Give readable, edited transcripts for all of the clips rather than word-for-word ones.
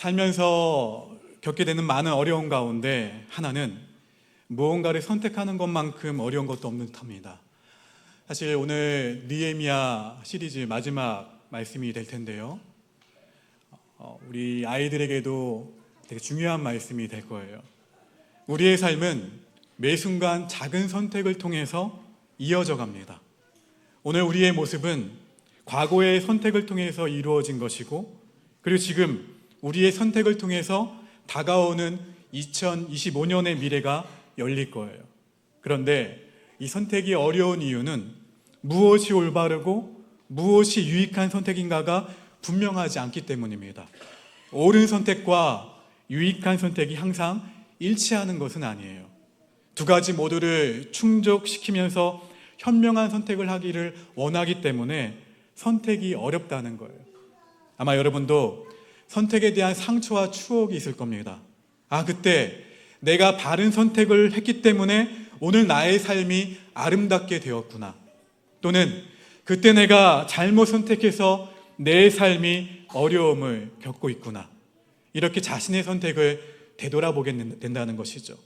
살면서 겪게 되는 많은 어려움 가운데 하나는 무언가를 선택하는 것만큼 어려운 것도 없는 듯합니다. 사실 오늘 느헤미야 시리즈 마지막 말씀이 될 텐데요. 우리 아이들에게도 되게 중요한 말씀이 될 거예요. 우리의 삶은 매 순간 작은 선택을 통해서 이어져 갑니다. 오늘 우리의 모습은 과거의 선택을 통해서 이루어진 것이고, 그리고 지금 우리의 선택을 통해서 다가오는 2025년의 미래가 열릴 거예요. 그런데 이 선택이 어려운 이유는 무엇이 올바르고 무엇이 유익한 선택인가가 분명하지 않기 때문입니다. 옳은 선택과 유익한 선택이 항상 일치하는 것은 아니에요. 두 가지 모두를 충족시키면서 현명한 선택을 하기를 원하기 때문에 선택이 어렵다는 거예요. 아마 여러분도 선택에 대한 상처와 추억이 있을 겁니다. 그때 내가 바른 선택을 했기 때문에 오늘 나의 삶이 아름답게 되었구나. 또는 그때 내가 잘못 선택해서 내 삶이 어려움을 겪고 있구나. 이렇게 자신의 선택을 되돌아보게 된다는 것이죠.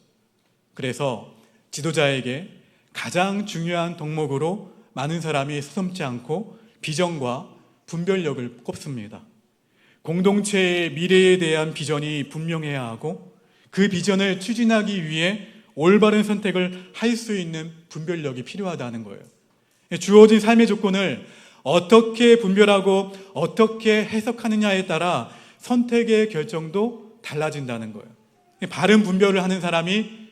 그래서 지도자에게 가장 중요한 덕목으로 많은 사람이 서슴지 않고 비전과 분별력을 꼽습니다. 공동체의 미래에 대한 비전이 분명해야 하고, 그 비전을 추진하기 위해 올바른 선택을 할 수 있는 분별력이 필요하다는 거예요. 주어진 삶의 조건을 어떻게 분별하고 어떻게 해석하느냐에 따라 선택의 결정도 달라진다는 거예요. 바른 분별을 하는 사람이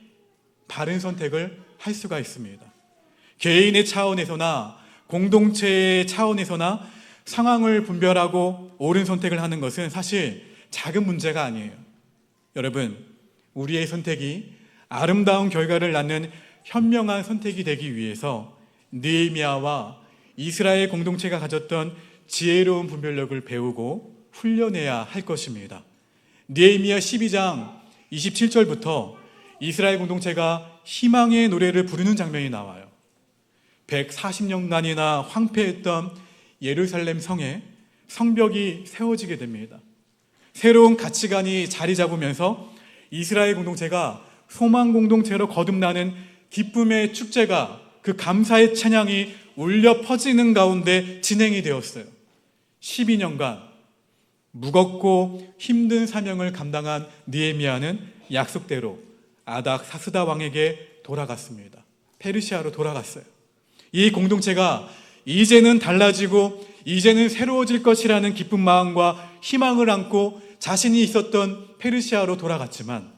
바른 선택을 할 수가 있습니다. 개인의 차원에서나 공동체의 차원에서나 상황을 분별하고 옳은 선택을 하는 것은 사실 작은 문제가 아니에요. 여러분, 우리의 선택이 아름다운 결과를 낳는 현명한 선택이 되기 위해서 느헤미야와 이스라엘 공동체가 가졌던 지혜로운 분별력을 배우고 훈련해야 할 것입니다. 느헤미야 12장 27절부터 이스라엘 공동체가 희망의 노래를 부르는 장면이 나와요. 140년간이나 황폐했던 예루살렘 성에 성벽이 세워지게 됩니다. 새로운 가치관이 자리 잡으면서 이스라엘 공동체가 소망 공동체로 거듭나는 기쁨의 축제가, 그 감사의 찬양이 울려 퍼지는 가운데 진행이 되었어요. 12년간 무겁고 힘든 사명을 감당한 느헤미야는 약속대로 아닥사스다 왕에게 돌아갔습니다. 페르시아로 돌아갔어요. 이 공동체가 이제는 달라지고 이제는 새로워질 것이라는 기쁜 마음과 희망을 안고 자신이 있었던 페르시아로 돌아갔지만,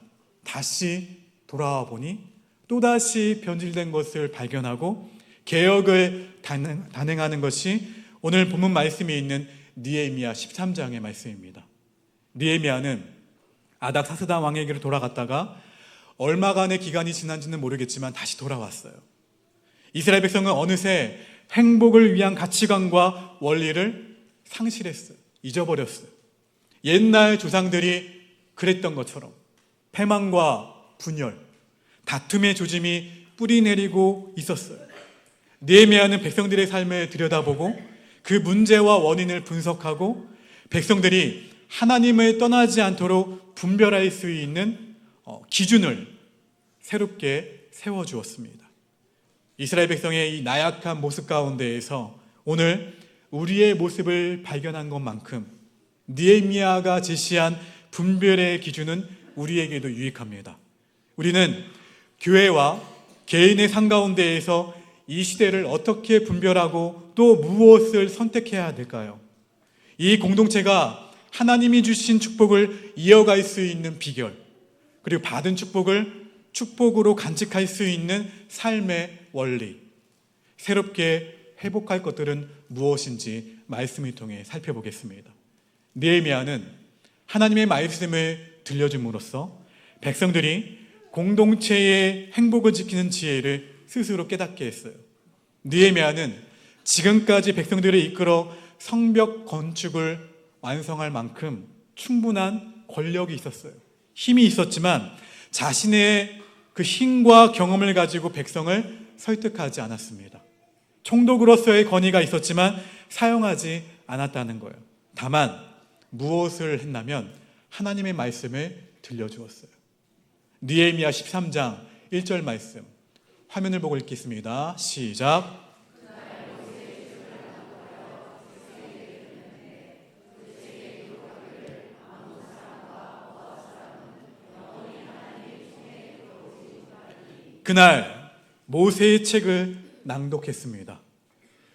다시 돌아와 보니 또다시 변질된 것을 발견하고 개혁을 단행하는 것이 오늘 본문 말씀에 있는 느헤미야 13장의 말씀입니다. 느헤미야는 아닥사스다 왕에게로 돌아갔다가 얼마간의 기간이 지난지는 모르겠지만 다시 돌아왔어요. 이스라엘 백성은 어느새 행복을 위한 가치관과 원리를 상실했어요. 잊어버렸어요. 옛날 조상들이 그랬던 것처럼 패망과 분열, 다툼의 조짐이 뿌리내리고 있었어요. 느헤미야는 백성들의 삶을 들여다보고 그 문제와 원인을 분석하고 백성들이 하나님을 떠나지 않도록 분별할 수 있는 기준을 새롭게 세워주었습니다. 이스라엘 백성의 이 나약한 모습 가운데에서 오늘 우리의 모습을 발견한 것만큼 느헤미야가 제시한 분별의 기준은 우리에게도 유익합니다. 우리는 교회와 개인의 삶 가운데에서 이 시대를 어떻게 분별하고 또 무엇을 선택해야 될까요? 이 공동체가 하나님이 주신 축복을 이어갈 수 있는 비결, 그리고 받은 축복을 축복으로 간직할 수 있는 삶의 원리, 새롭게 회복할 것들은 무엇인지 말씀을 통해 살펴보겠습니다. 느헤미야는 하나님의 말씀을 들려줌으로써 백성들이 공동체의 행복을 지키는 지혜를 스스로 깨닫게 했어요. 느헤미야는 지금까지 백성들을 이끌어 성벽 건축을 완성할 만큼 충분한 권력이 있었어요. 힘이 있었지만 자신의 그 힘과 경험을 가지고 백성을 설득하지 않았습니다. 총독으로서의 권위가 있었지만 사용하지 않았다는 거예요. 다만 무엇을 했냐면 하나님의 말씀을 들려주었어요. 느헤미야 13장 1절 말씀 화면을 보고 읽겠습니다. 시작. 그날 모세의 책을 낭독했습니다.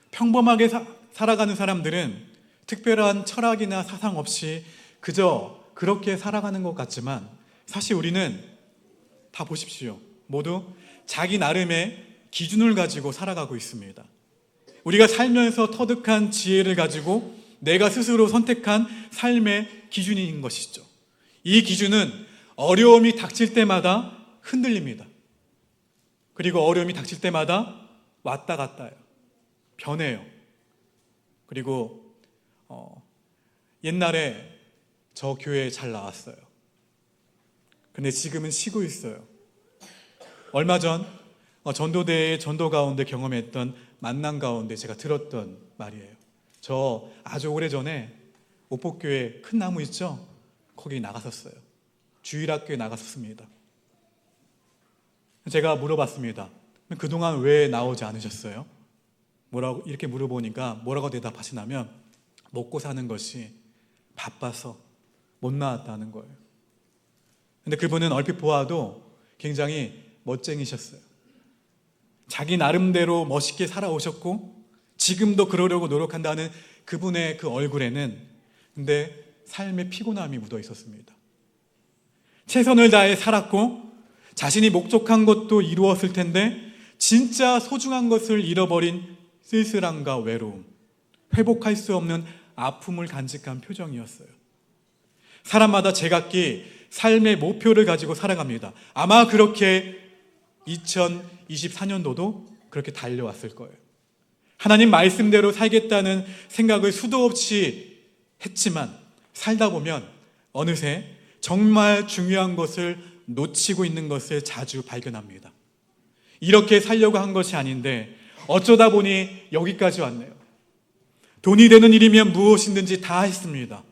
평범하게 살아가는 사람들은 특별한 철학이나 사상 없이 그저 그렇게 살아가는 것 같지만 사실 우리는 다 보십시오. 모두 자기 나름의 기준을 가지고 살아가고 있습니다. 우리가 살면서 터득한 지혜를 가지고 내가 스스로 선택한 삶의 기준인 것이죠. 이 기준은 어려움이 닥칠 때마다 흔들립니다. 그리고 어려움이 닥칠 때마다 왔다 갔다 해요. 변해요. 그리고 옛날에 저 교회에 잘 나왔어요. 근데 지금은 쉬고 있어요. 얼마 전 전도대의 전도 가운데 경험했던 만남 가운데 제가 들었던 말이에요. 저 아주 오래전에 오폭교회 큰 나무 있죠? 거기 나갔었어요. 주일학교에 나갔었습니다. 제가 물어봤습니다. 그동안 왜 나오지 않으셨어요? 뭐라고 이렇게 물어보니까 뭐라고 대답하시냐면 먹고 사는 것이 바빠서 못 나왔다는 거예요. 근데 그분은 얼핏 보아도 굉장히 멋쟁이셨어요. 자기 나름대로 멋있게 살아오셨고 지금도 그러려고 노력한다는 그분의 그 얼굴에는 근데 삶의 피곤함이 묻어 있었습니다. 최선을 다해 살았고 자신이 목적한 것도 이루었을 텐데 진짜 소중한 것을 잃어버린 쓸쓸함과 외로움, 회복할 수 없는 아픔을 간직한 표정이었어요. 사람마다 제각기 삶의 목표를 가지고 살아갑니다. 아마 그렇게 2024년도도 그렇게 달려왔을 거예요. 하나님 말씀대로 살겠다는 생각을 수도 없이 했지만 살다 보면 어느새 정말 중요한 것을 놓치고 있는 것을 자주 발견합니다. 이렇게 살려고 한 것이 아닌데 어쩌다 보니 여기까지 왔네요. 돈이 되는 일이면 무엇이든지 다 했습니다.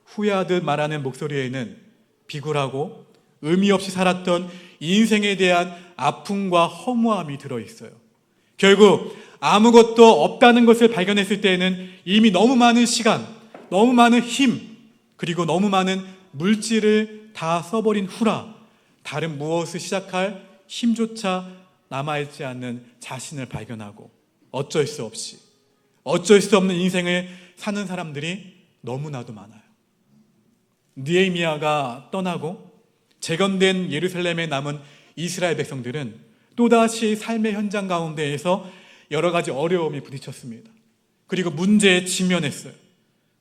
후회하듯 말하는 목소리에는 비굴하고 의미 없이 살았던 인생에 대한 아픔과 허무함이 들어있어요. 결국 아무것도 없다는 것을 발견했을 때에는 이미 너무 많은 시간, 너무 많은 힘, 그리고 너무 많은 물질을 다 써버린 후라 다른 무엇을 시작할 힘조차 남아있지 않는 자신을 발견하고 어쩔 수 없는 인생을 사는 사람들이 너무나도 많아요. 느헤미야가 떠나고 재건된 예루살렘에 남은 이스라엘 백성들은 또다시 삶의 현장 가운데에서 여러 가지 어려움이 부딪혔습니다. 그리고 문제에 직면했어요.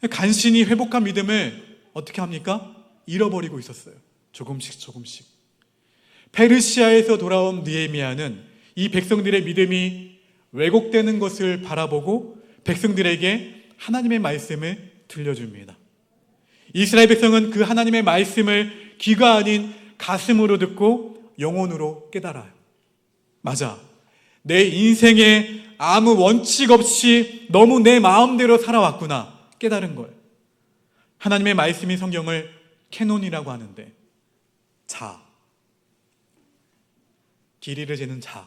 간신히 회복한 믿음을 어떻게 합니까? 잃어버리고 있었어요. 조금씩. 페르시아에서 돌아온 느헤미야는 이 백성들의 믿음이 왜곡되는 것을 바라보고 백성들에게 하나님의 말씀을 들려줍니다. 이스라엘 백성은 그 하나님의 말씀을 귀가 아닌 가슴으로 듣고 영혼으로 깨달아요. 맞아. 내 인생에 아무 원칙 없이 너무 내 마음대로 살아왔구나 깨달은 거예요. 하나님의 말씀인 성경을 캐논이라고 하는데 자, 길이를 재는 자,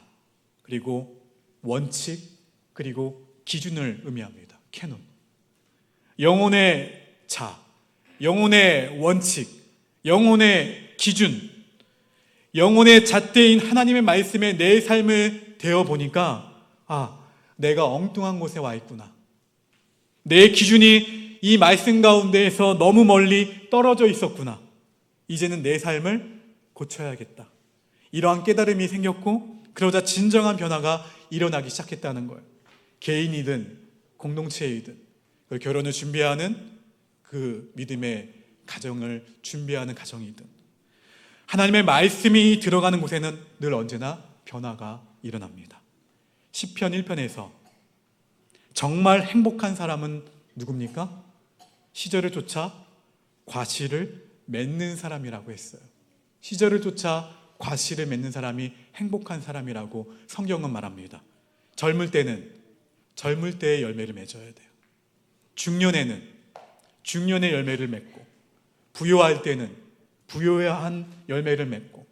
그리고 원칙, 그리고 기준을 의미합니다. 캐논. 영혼의 자, 영혼의 원칙, 영혼의 기준, 영혼의 잣대인 하나님의 말씀에 내 삶을 대어보니까 내가 엉뚱한 곳에 와 있구나. 내 기준이 이 말씀 가운데에서 너무 멀리 떨어져 있었구나. 이제는 내 삶을 고쳐야겠다. 이러한 깨달음이 생겼고 그러자 진정한 변화가 일어나기 시작했다는 거예요. 개인이든 공동체이든 결혼을 준비하는 그 믿음의 가정을 준비하는 가정이든 하나님의 말씀이 들어가는 곳에는 늘 언제나 변화가 일어납니다. 시편 1편에서 정말 행복한 사람은 누굽니까? 시절을 쫓아 과실을 맺는 사람이라고 했어요. 시절을 쫓아 과실을 맺는 사람이 행복한 사람이라고 성경은 말합니다. 젊을 때는 젊을 때의 열매를 맺어야 돼요. 중년에는 중년의 열매를 맺고 부요할 때는 부요한 열매를 맺고,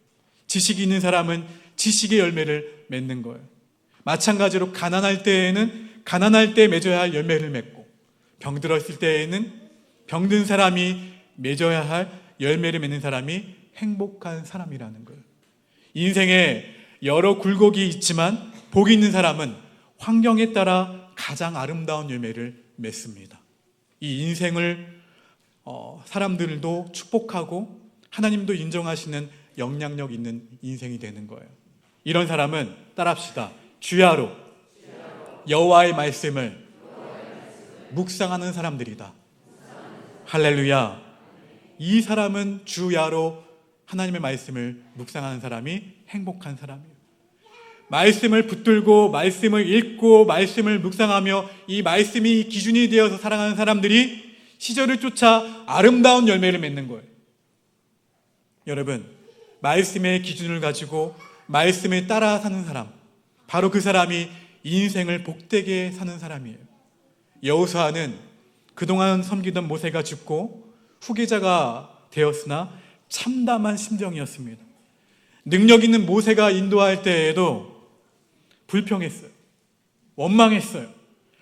지식이 있는 사람은 지식의 열매를 맺는 거예요. 마찬가지로 가난할 때에는 가난할 때 맺어야 할 열매를 맺고, 병들었을 때에는 병든 사람이 맺어야 할 열매를 맺는 사람이 행복한 사람이라는 거예요. 인생에 여러 굴곡이 있지만 복이 있는 사람은 환경에 따라 가장 아름다운 열매를 맺습니다. 이 인생을 사람들도 축복하고 하나님도 인정하시는 영향력 있는 인생이 되는 거예요. 이런 사람은 따라합시다. 주야로 여호와의 말씀을 묵상하는 사람들이다. 할렐루야. 이 사람은 주야로 하나님의 말씀을 묵상하는 사람이 행복한 사람이에요. 말씀을 붙들고 말씀을 읽고 말씀을 묵상하며 이 말씀이 기준이 되어서 살아가는 사람들이 시절을 쫓아 아름다운 열매를 맺는 거예요. 여러분, 말씀의 기준을 가지고 말씀을 따라 사는 사람, 바로 그 사람이 인생을 복되게 사는 사람이에요. 여호수아는 그동안 섬기던 모세가 죽고 후계자가 되었으나 참담한 심정이었습니다. 능력 있는 모세가 인도할 때에도 불평했어요. 원망했어요.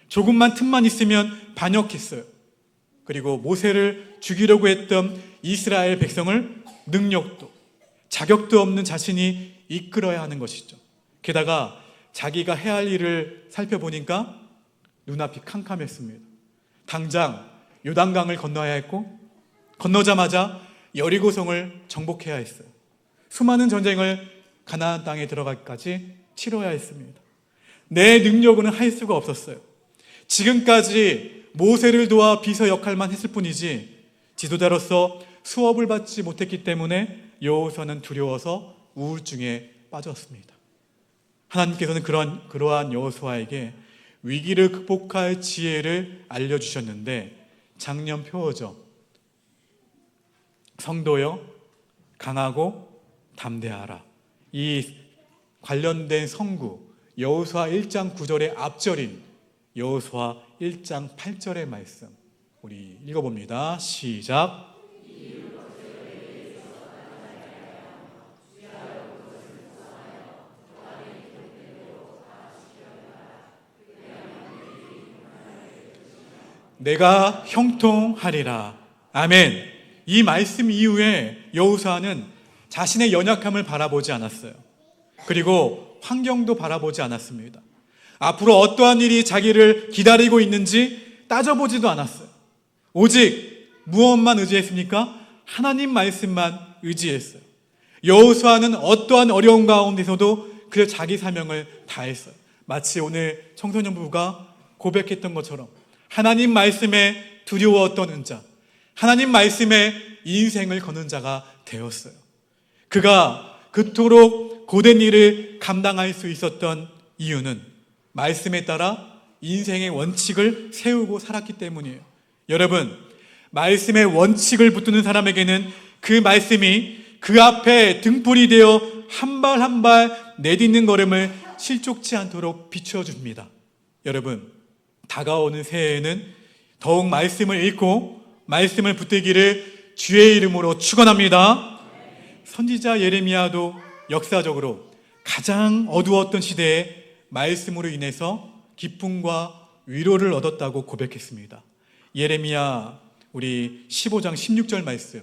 조금만 틈만 있으면 반역했어요. 그리고 모세를 죽이려고 했던 이스라엘 백성을 능력도 자격도 없는 자신이 이끌어야 하는 것이죠. 게다가 자기가 해야 할 일을 살펴보니까 눈앞이 캄캄했습니다. 당장 요단강을 건너야 했고, 건너자마자 여리고성을 정복해야 했어요. 수많은 전쟁을 가나안 땅에 들어가기까지 치러야 했습니다. 내 능력으로는 할 수가 없었어요. 지금까지 모세를 도와 비서 역할만 했을 뿐이지 지도자로서 수업을 받지 못했기 때문에 여호수아는 두려워서 우울증에 빠졌습니다. 하나님께서는 그러한 여호수아에게 위기를 극복할 지혜를 알려주셨는데, 작년 표어죠. 성도여 강하고 담대하라. 이 관련된 성구 여호수아 1장 9절의 앞절인 여호수아 1장 8절의 말씀 우리 읽어봅니다. 시작. 내가 형통하리라. 아멘. 이 말씀 이후에 여호수아는 자신의 연약함을 바라보지 않았어요. 그리고 환경도 바라보지 않았습니다. 앞으로 어떠한 일이 자기를 기다리고 있는지 따져보지도 않았어요. 오직 무엇만 의지했습니까? 하나님 말씀만 의지했어요. 여호수아는 어떠한 어려움 가운데서도 그 자기 사명을 다했어요. 마치 오늘 청소년 부부가 고백했던 것처럼 하나님 말씀에 두려웠던 자, 하나님 말씀에 인생을 거는 자가 되었어요. 그가 그토록 고된 일을 감당할 수 있었던 이유는 말씀에 따라 인생의 원칙을 세우고 살았기 때문이에요. 여러분, 말씀의 원칙을 붙드는 사람에게는 그 말씀이 그 앞에 등불이 되어 한 발 한 발 내딛는 걸음을 실족치 않도록 비추어줍니다. 여러분, 다가오는 새해에는 더욱 말씀을 읽고 말씀을 붙들기를 주의 이름으로 축원합니다. 선지자 예레미야도 역사적으로 가장 어두웠던 시대에 말씀으로 인해서 기쁨과 위로를 얻었다고 고백했습니다. 예레미야 우리 15장 16절 말씀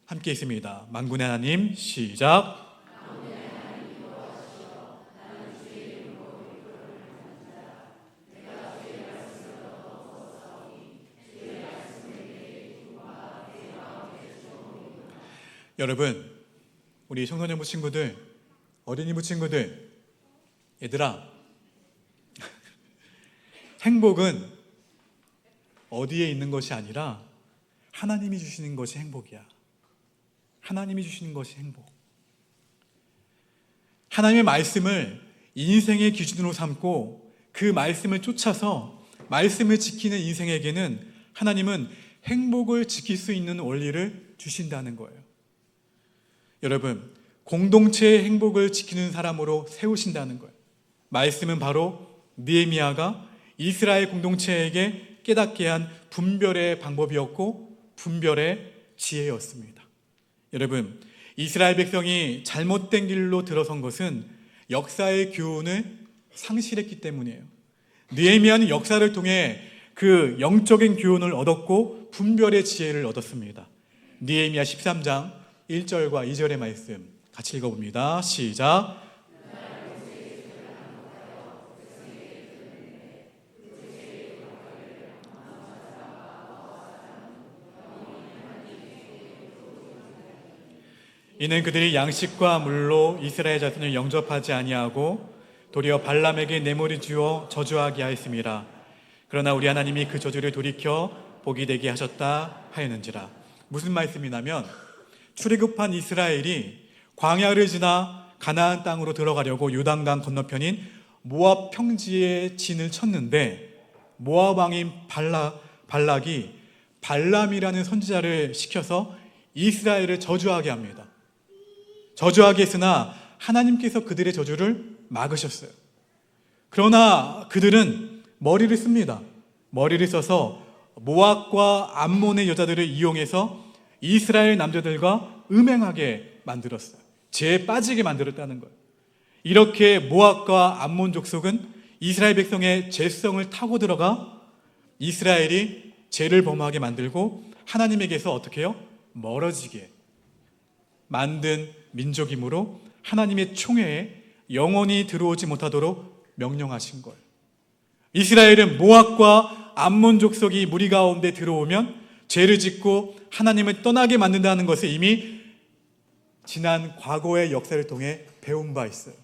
함께 있습니다. 만군의 하나님 시작. 여러분, 우리 청소년부 친구들, 어린이부 친구들, 얘들아, 행복은 어디에 있는 것이 아니라 하나님이 주시는 것이 행복이야. 하나님이 주시는 것이 행복. 하나님의 말씀을 인생의 기준으로 삼고 그 말씀을 쫓아서 말씀을 지키는 인생에게는 하나님은 행복을 지킬 수 있는 원리를 주신다는 거예요. 여러분, 공동체의 행복을 지키는 사람으로 세우신다는 거예요. 말씀은 바로 느헤미야가 이스라엘 공동체에게 깨닫게 한 분별의 방법이었고 분별의 지혜였습니다. 여러분, 이스라엘 백성이 잘못된 길로 들어선 것은 역사의 교훈을 상실했기 때문이에요. 느헤미야는 역사를 통해 그 영적인 교훈을 얻었고 분별의 지혜를 얻었습니다. 느헤미야 13장 1절과 2절의 말씀 같이 읽어봅니다. 시작. 이는 그들이 양식과 물로 이스라엘 자손을 영접하지 아니하고 도리어 발람에게 뇌물을 주어 저주하게 하였음이라. 그러나 우리 하나님이 그 저주를 돌이켜 복이 되게 하셨다 하였는지라. 무슨 말씀이냐면 출애굽한 이스라엘이 광야를 지나 가나안 땅으로 들어가려고 요단강 건너편인 모압 평지에 진을 쳤는데 모압 왕인 발락이 발람이라는 선지자를 시켜서 이스라엘을 저주하게 합니다. 저주하게 했으나 하나님께서 그들의 저주를 막으셨어요. 그러나 그들은 머리를 씁니다. 머리를 써서 모압과 암몬의 여자들을 이용해서 이스라엘 남자들과 음행하게 만들었어요. 죄에 빠지게 만들었다는 거예요. 이렇게 모압과 암몬 족속은 이스라엘 백성의 죄성을 타고 들어가 이스라엘이 죄를 범하게 만들고 하나님에게서 어떻게 해요? 멀어지게 만든 민족이므로 하나님의 총회에 영원히 들어오지 못하도록 명령하신 거예요. 이스라엘은 모압과 암몬 족속이 무리 가운데 들어오면 죄를 짓고 하나님을 떠나게 만든다는 것을 이미 지난 과거의 역사를 통해 배운 바 있어요.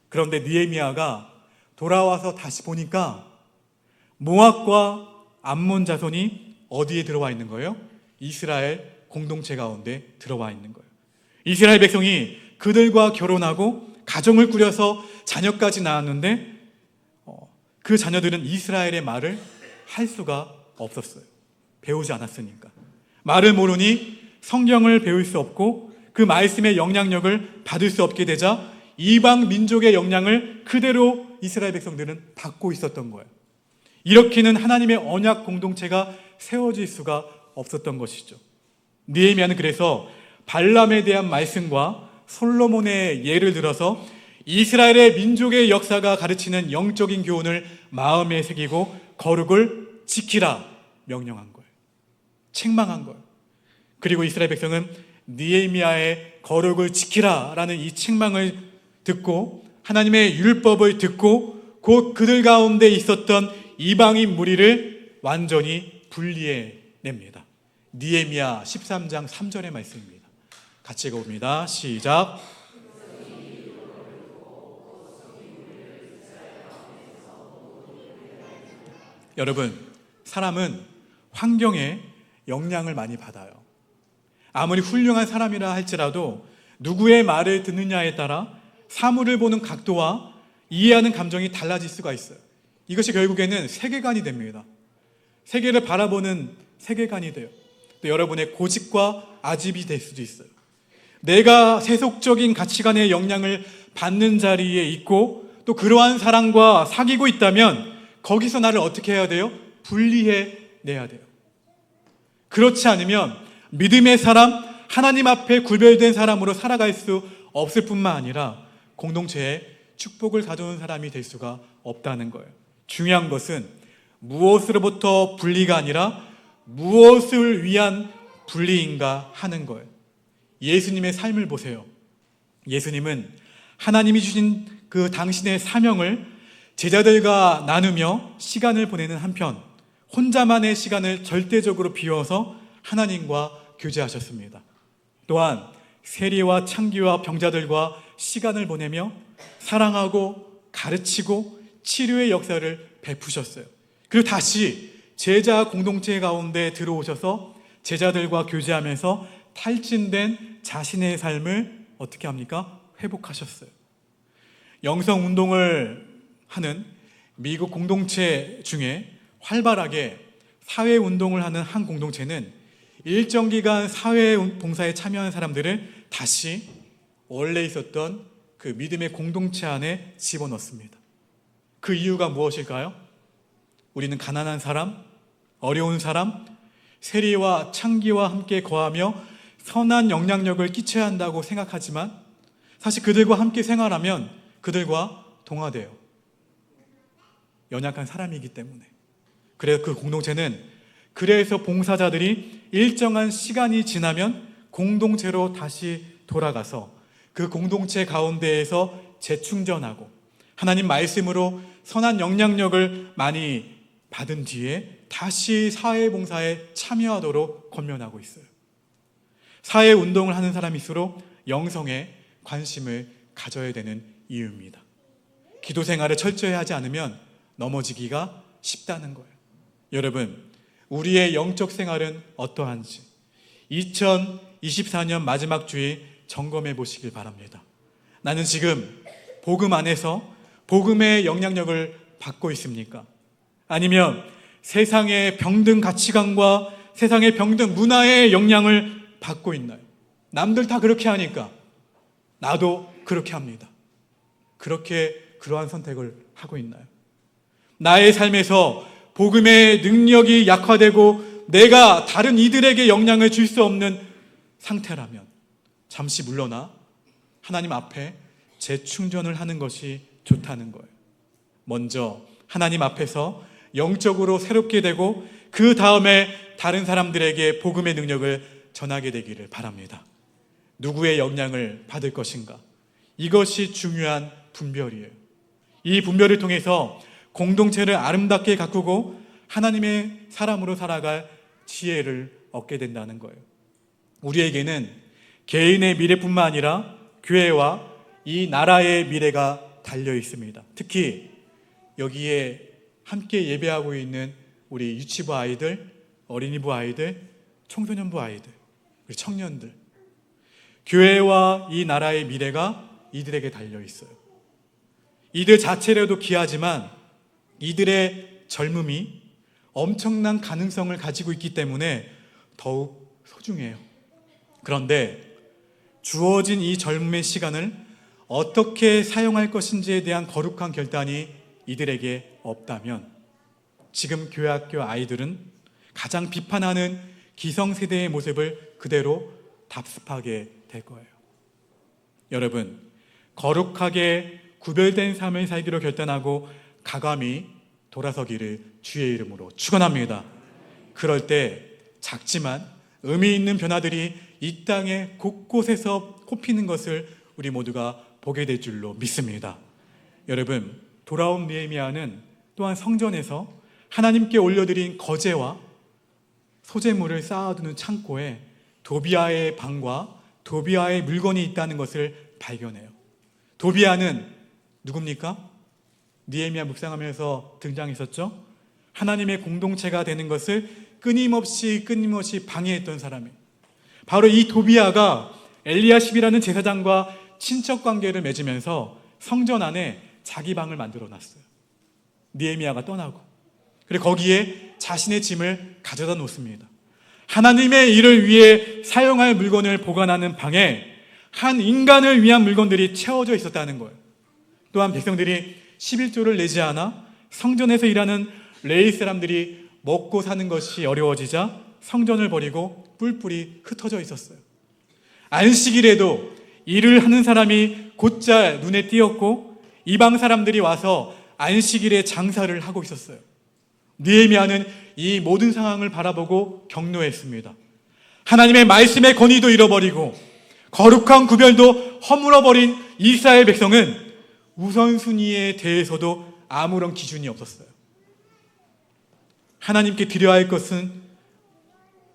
그런데 느헤미야가 돌아와서 다시 보니까 모압과 암몬 자손이 어디에 들어와 있는 거예요? 이스라엘 공동체 가운데 들어와 있는 거예요. 이스라엘 백성이 그들과 결혼하고 가정을 꾸려서 자녀까지 낳았는데 그 자녀들은 이스라엘의 말을 할 수가 없었어요. 배우지 않았으니까. 말을 모르니 성경을 배울 수 없고 그 말씀의 영향력을 받을 수 없게 되자 이방 민족의 영향을 그대로 이스라엘 백성들은 받고 있었던 거예요. 이렇게는 하나님의 언약 공동체가 세워질 수가 없었던 것이죠. 느헤미야는 그래서 발람에 대한 말씀과 솔로몬의 예를 들어서 이스라엘의 민족의 역사가 가르치는 영적인 교훈을 마음에 새기고 거룩을 지키라 명령한 거예요. 책망한 거예요. 그리고 이스라엘 백성은 느헤미야의 거룩을 지키라라는 이 책망을 듣고 하나님의 율법을 듣고 곧 그들 가운데 있었던 이방인 무리를 완전히 분리해 냅니다. 느헤미야 13장 3절의 말씀입니다. 같이 읽어봅니다. 시작. 여러분, 사람은 환경에 영향을 많이 받아요. 아무리 훌륭한 사람이라 할지라도 누구의 말을 듣느냐에 따라 사물을 보는 각도와 이해하는 감정이 달라질 수가 있어요. 이것이 결국에는 세계관이 됩니다. 세계를 바라보는 세계관이 돼요. 또 여러분의 고집과 아집이 될 수도 있어요. 내가 세속적인 가치관의 영향을 받는 자리에 있고 또 그러한 사람과 사귀고 있다면 거기서 나를 어떻게 해야 돼요? 분리해 내야 돼요. 그렇지 않으면 믿음의 사람, 하나님 앞에 구별된 사람으로 살아갈 수 없을 뿐만 아니라 공동체에 축복을 가져오는 사람이 될 수가 없다는 거예요. 중요한 것은 무엇으로부터 분리가 아니라 무엇을 위한 분리인가 하는 거예요. 예수님의 삶을 보세요. 예수님은 하나님이 주신 그 당신의 사명을 제자들과 나누며 시간을 보내는 한편 혼자만의 시간을 절대적으로 비워서 하나님과 교제하셨습니다. 또한 세리와 창기와 병자들과 시간을 보내며 사랑하고 가르치고 치료의 역사를 베푸셨어요. 그리고 다시 제자 공동체 가운데 들어오셔서 제자들과 교제하면서 탈진된 자신의 삶을 어떻게 합니까? 회복하셨어요. 영성 운동을 하는 미국 공동체 중에 활발하게 사회 운동을 하는 한 공동체는 일정 기간 사회 봉사에 참여한 사람들을 다시 원래 있었던 그 믿음의 공동체 안에 집어넣습니다. 그 이유가 무엇일까요? 우리는 가난한 사람, 어려운 사람, 세리와 창기와 함께 거하며 선한 영향력을 끼쳐야 한다고 생각하지만 사실 그들과 함께 생활하면 그들과 동화돼요. 연약한 사람이기 때문에. 그래서 그 공동체는 그래서 봉사자들이 일정한 시간이 지나면 공동체로 다시 돌아가서 그 공동체 가운데에서 재충전하고 하나님 말씀으로 선한 영향력을 많이 받은 뒤에 다시 사회봉사에 참여하도록 권면하고 있어요. 사회운동을 하는 사람일수록 영성에 관심을 가져야 되는 이유입니다. 기도 생활을 철저히 하지 않으면 넘어지기가 쉽다는 거예요. 여러분, 우리의 영적 생활은 어떠한지 2024년 마지막 주일 점검해 보시길 바랍니다. 나는 지금 복음 안에서 복음의 영향력을 받고 있습니까? 아니면 세상의 병든 가치관과 세상의 병든 문화의 영향을 받고 있나요? 남들 다 그렇게 하니까 나도 그렇게 합니다. 그렇게 그러한 선택을 하고 있나요? 나의 삶에서 복음의 능력이 약화되고 내가 다른 이들에게 영향을 줄 수 없는 상태라면 잠시 물러나 하나님 앞에 재충전을 하는 것이 좋다는 거예요. 먼저 하나님 앞에서 영적으로 새롭게 되고 그 다음에 다른 사람들에게 복음의 능력을 전하게 되기를 바랍니다. 누구의 영향을 받을 것인가? 이것이 중요한 분별이에요. 이 분별을 통해서 공동체를 아름답게 가꾸고 하나님의 사람으로 살아갈 지혜를 얻게 된다는 거예요. 우리에게는 개인의 미래뿐만 아니라 교회와 이 나라의 미래가 달려 있습니다. 특히 여기에 함께 예배하고 있는 우리 유치부 아이들, 어린이부 아이들, 청소년부 아이들, 우리 청년들, 교회와 이 나라의 미래가 이들에게 달려 있어요. 이들 자체라도 귀하지만 이들의 젊음이 엄청난 가능성을 가지고 있기 때문에 더욱 소중해요. 그런데 주어진 이 젊음의 시간을 어떻게 사용할 것인지에 대한 거룩한 결단이 이들에게 없다면 지금 교회학교 아이들은 가장 비판하는 기성세대의 모습을 그대로 답습하게 될 거예요. 여러분, 거룩하게 구별된 삶을 살기로 결단하고 가감히 돌아서기를 주의 이름으로 축원합니다. 그럴 때 작지만 의미 있는 변화들이 이 땅의 곳곳에서 꼽히는 것을 우리 모두가 보게 될 줄로 믿습니다. 여러분, 돌아온 느헤미야는 또한 성전에서 하나님께 올려드린 거제와 소재물을 쌓아두는 창고에 도비아의 방과 도비아의 물건이 있다는 것을 발견해요. 도비아는 누굽니까? 느헤미야 묵상하면서 등장했었죠. 하나님의 공동체가 되는 것을 끊임없이 방해했던 사람이에요. 바로 이 도비아가 엘리야십이라는 제사장과 친척 관계를 맺으면서 성전 안에 자기 방을 만들어 놨어요. 느헤미야가 떠나고, 그리고 거기에 자신의 짐을 가져다 놓습니다. 하나님의 일을 위해 사용할 물건을 보관하는 방에 한 인간을 위한 물건들이 채워져 있었다는 거예요. 또한 백성들이 11조를 내지 않아 성전에서 일하는 레위 사람들이 먹고 사는 것이 어려워지자 성전을 버리고 뿔뿔이 흩어져 있었어요. 안식일에도 일을 하는 사람이 곧잘 눈에 띄었고 이방 사람들이 와서 안식일에 장사를 하고 있었어요. 느헤미야는 이 모든 상황을 바라보고 격노했습니다. 하나님의 말씀의 권위도 잃어버리고 거룩한 구별도 허물어버린 이스라엘 백성은 우선순위에 대해서도 아무런 기준이 없었어요. 하나님께 드려야 할 것은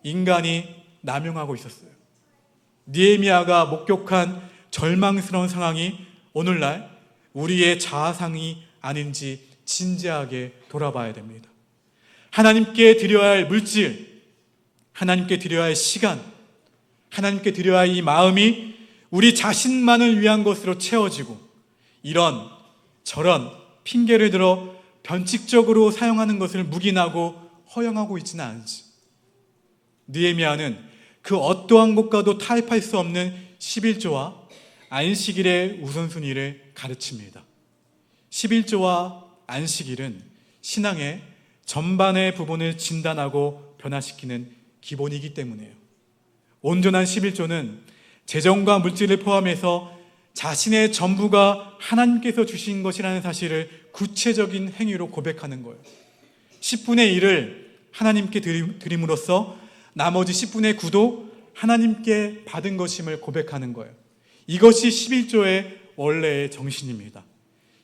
인간이 남용하고 있었어요. 느헤미야가 목격한 절망스러운 상황이 오늘날 우리의 자아상이 아닌지 진지하게 돌아봐야 됩니다. 하나님께 드려야 할 물질, 하나님께 드려야 할 시간, 하나님께 드려야 할 이 마음이 우리 자신만을 위한 것으로 채워지고 이런 저런 핑계를 들어 변칙적으로 사용하는 것을 묵인하고 허용하고 있지는 않은지. 느헤미야는 그 어떠한 것과도 타협할 수 없는 11조와 안식일의 우선순위를 가르칩니다. 11조와 안식일은 신앙의 전반의 부분을 진단하고 변화시키는 기본이기 때문이에요. 온전한 11조는 재정과 물질을 포함해서 자신의 전부가 하나님께서 주신 것이라는 사실을 구체적인 행위로 고백하는 거예요. 10분의 1을 하나님께 드림으로써 나머지 10분의 9도 하나님께 받은 것임을 고백하는 거예요. 이것이 11조의 원래의 정신입니다.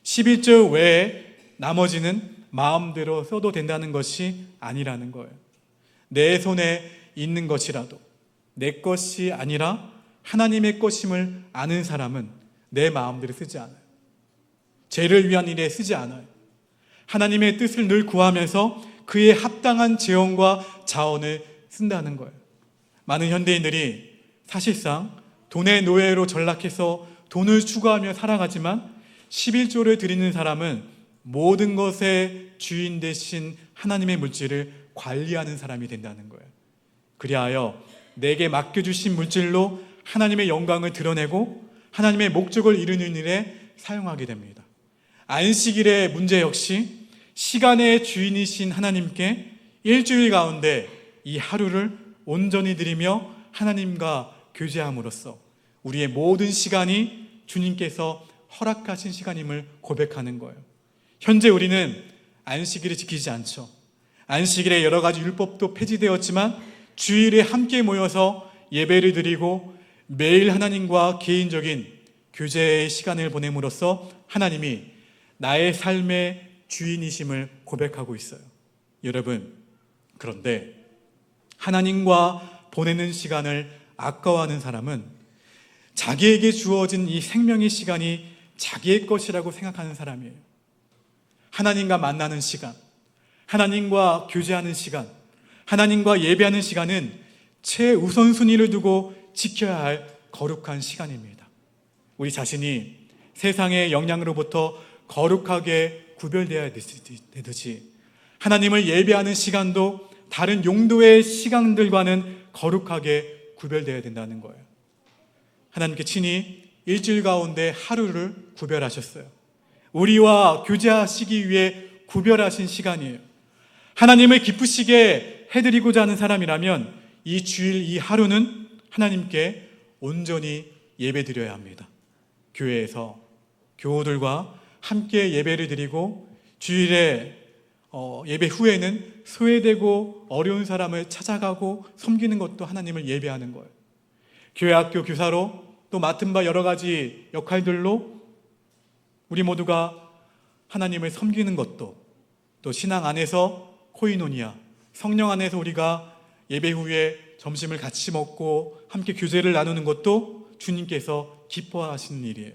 11조 외에 나머지는 마음대로 써도 된다는 것이 아니라는 거예요. 내 손에 있는 것이라도 내 것이 아니라 하나님의 것임을 아는 사람은 내 마음대로 쓰지 않아요. 죄를 위한 일에 쓰지 않아요. 하나님의 뜻을 늘 구하면서 그에 합당한 재원과 자원을 쓴다는 거예요. 많은 현대인들이 사실상 돈의 노예로 전락해서 돈을 추구하며 살아가지만 11조를 드리는 사람은 모든 것의 주인 되신 하나님의 물질을 관리하는 사람이 된다는 거예요. 그리하여 내게 맡겨주신 물질로 하나님의 영광을 드러내고 하나님의 목적을 이루는 일에 사용하게 됩니다. 안식일의 문제 역시 시간의 주인이신 하나님께 일주일 가운데 이 하루를 온전히 드리며 하나님과 교제함으로써 우리의 모든 시간이 주님께서 허락하신 시간임을 고백하는 거예요. 현재 우리는 안식일을 지키지 않죠. 안식일에 여러 가지 율법도 폐지되었지만 주일에 함께 모여서 예배를 드리고 매일 하나님과 개인적인 교제의 시간을 보냄으로써 하나님이 나의 삶의 주인이심을 고백하고 있어요. 여러분, 그런데 하나님과 보내는 시간을 아까워하는 사람은 자기에게 주어진 이 생명의 시간이 자기의 것이라고 생각하는 사람이에요. 하나님과 만나는 시간, 하나님과 교제하는 시간, 하나님과 예배하는 시간은 최우선순위를 두고 지켜야 할 거룩한 시간입니다. 우리 자신이 세상의 영향으로부터 거룩하게 구별되어야 되듯이 하나님을 예배하는 시간도 다른 용도의 시간들과는 거룩하게 구별되어야 된다는 거예요. 하나님께 친히 일주일 가운데 하루를 구별하셨어요. 우리와 교제하시기 위해 구별하신 시간이에요. 하나님을 기쁘시게 해드리고자 하는 사람이라면 이 주일, 이 하루는 하나님께 온전히 예배드려야 합니다. 교회에서 교우들과 함께 예배를 드리고 주일에 예배 후에는 소외되고 어려운 사람을 찾아가고 섬기는 것도 하나님을 예배하는 거예요. 교회 학교 교사로 또 맡은 바 여러 가지 역할들로 우리 모두가 하나님을 섬기는 것도, 또 신앙 안에서 코이노니아, 성령 안에서 우리가 예배 후에 점심을 같이 먹고 함께 교제를 나누는 것도 주님께서 기뻐하시는 일이에요.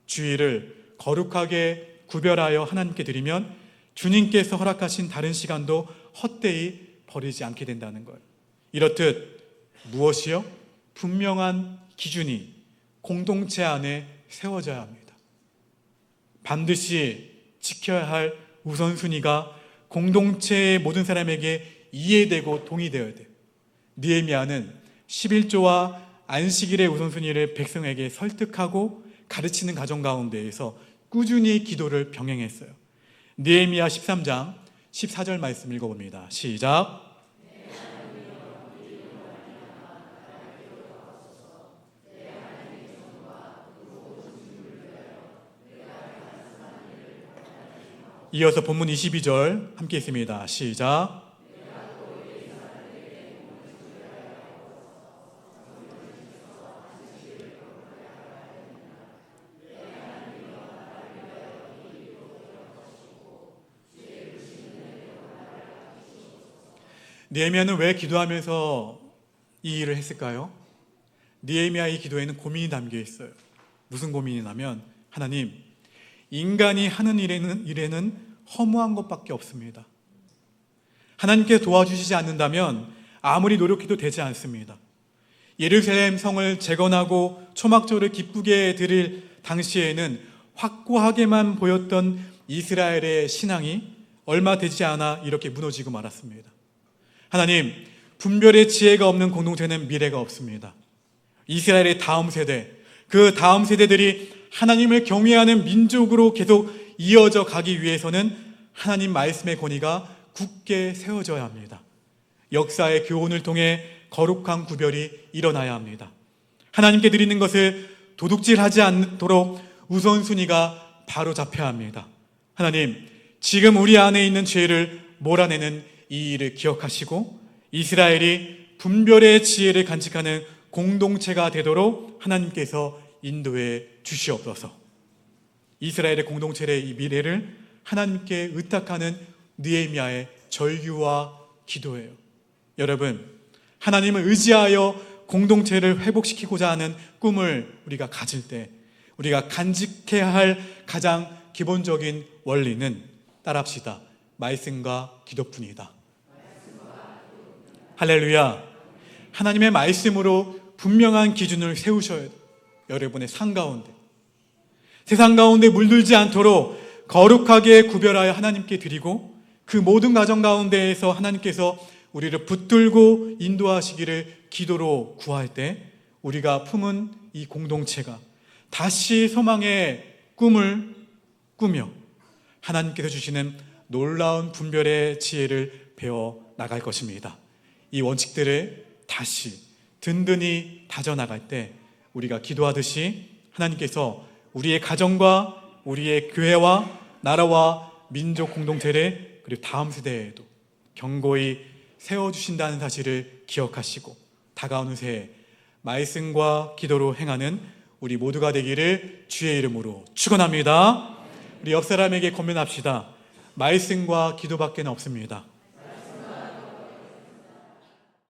주일을 거룩하게 구별하여 하나님께 드리면 주님께서 허락하신 다른 시간도 헛되이 버리지 않게 된다는 거예요. 이렇듯 무엇이요? 분명한 기준이 공동체 안에 세워져야 합니다. 반드시 지켜야 할 우선순위가 공동체의 모든 사람에게 이해되고 동의되어야 돼요. 느헤미야는 11조와 안식일의 우선순위를 백성에게 설득하고 가르치는 과정 가운데에서 꾸준히 기도를 병행했어요. 느헤미야 13장 14절 말씀 읽어봅니다. 시작. 이어서 본문 22절 함께 있습니다. 시작. 느헤미야는 왜 기도하면서 이 일을 했을까요? 느헤미야의 기도에는 고민이 담겨 있어요. 무슨 고민이냐면, 하나님, 인간이 하는 일에는 허무한 것밖에 없습니다. 하나님께 도와주시지 않는다면 아무리 노력해도 되지 않습니다. 예루살렘 성을 재건하고 초막절을 기쁘게 드릴 당시에는 확고하게만 보였던 이스라엘의 신앙이 얼마 되지 않아 이렇게 무너지고 말았습니다. 하나님, 분별의 지혜가 없는 공동체는 미래가 없습니다. 이스라엘의 다음 세대, 그 다음 세대들이 하나님을 경외하는 민족으로 계속 이어져 가기 위해서는 하나님 말씀의 권위가 굳게 세워져야 합니다. 역사의 교훈을 통해 거룩한 구별이 일어나야 합니다. 하나님께 드리는 것을 도둑질하지 않도록 우선순위가 바로 잡혀야 합니다. 하나님, 지금 우리 안에 있는 죄를 몰아내는 이 일을 기억하시고 이스라엘이 분별의 지혜를 간직하는 공동체가 되도록 하나님께서 인도해 주시옵소서. 이스라엘의 공동체의 이 미래를 하나님께 의탁하는 느헤미야의 절규와 기도예요. 여러분, 하나님을 의지하여 공동체를 회복시키고자 하는 꿈을 우리가 가질 때 우리가 간직해야 할 가장 기본적인 원리는 따라합시다. 말씀과 기도뿐이다. 할렐루야. 하나님의 말씀으로 분명한 기준을 세우셔야 돼요. 여러분의 삶 가운데, 세상 가운데 물들지 않도록 거룩하게 구별하여 하나님께 드리고 그 모든 가정 가운데에서 하나님께서 우리를 붙들고 인도하시기를 기도로 구할 때 우리가 품은 이 공동체가 다시 소망의 꿈을 꾸며 하나님께서 주시는 놀라운 분별의 지혜를 배워 나갈 것입니다. 이 원칙들을 다시 든든히 다져나갈 때 우리가 기도하듯이 하나님께서 우리의 가정과 우리의 교회와 나라와 민족 공동체를 그리고 다음 세대에도 견고히 세워주신다는 사실을 기억하시고 다가오는 새해 말씀과 기도로 행하는 우리 모두가 되기를 주의 이름으로 축원합니다. 우리 옆 사람에게 권면합시다. 말씀과 기도밖에 없습니다.